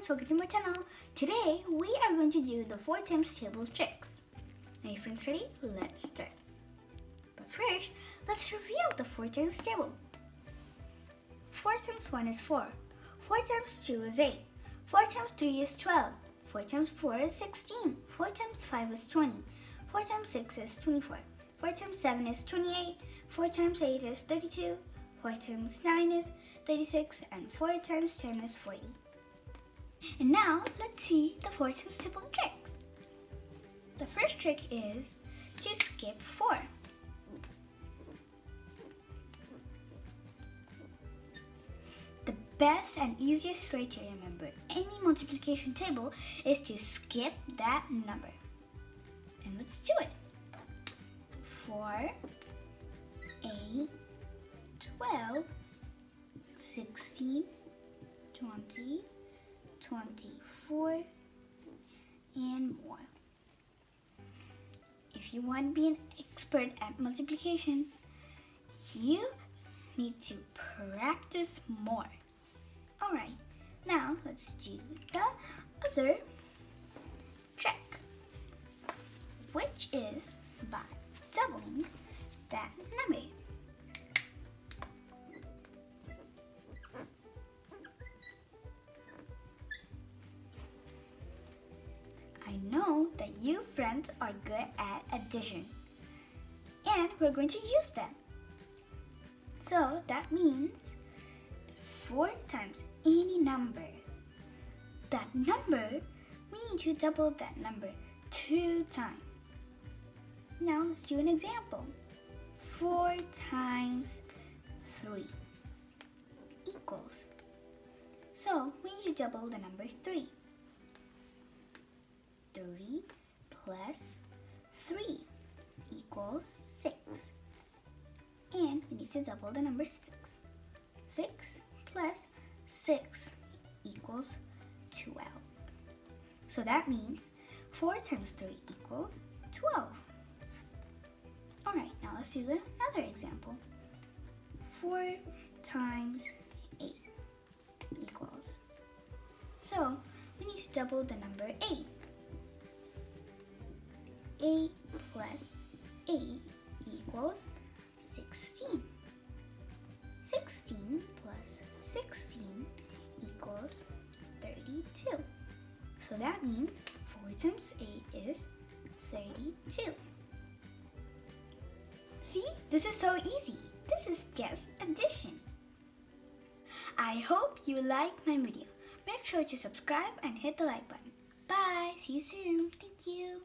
friends, welcome to my channel. Today we are going to do the 4 times table tricks. Are you friends ready? Let's start. But first, let's review the 4 times table. 4 times 1 is 4. 4 times 2 is 8. 4 times 3 is 12. 4 times 4 is 16. 4 times 5 is 20. 4 times 6 is 24. 4 times 7 is 28. 4 times 8 is 32. 4 times 9 is 36, and 4 times 10 is 40. And now, let's see the 4 times table tricks. The first trick is to skip 4. The best and easiest way to remember any multiplication table is to skip that number. And let's do it. 4, 8, 12, 16, 20, 24, and more. If you want to be an expert at multiplication, you need to practice more. Alright, now let's do the other trick, which is by doubling that number. I know that you friends are good at addition, and we're going to use them. So that means 4 times any number. That number, we need to double that number 2 times. Now let's do an example. 4 times 3 equals. So we need to double the number 3. 3 plus 3 equals 6. And we need to double the number 6. 6 plus 6 equals 12. So that means 4 times 3 equals 12. Alright, now let's do another example. 4 times 8 equals. So we need to double the number 8. 8 plus 8 equals 16. 16 plus 16 equals 32. So that means 4 times 8 is 32. See, this is so easy. This is just addition. I hope you like my video. Make sure to subscribe and hit the like button. Bye. See you soon. Thank you.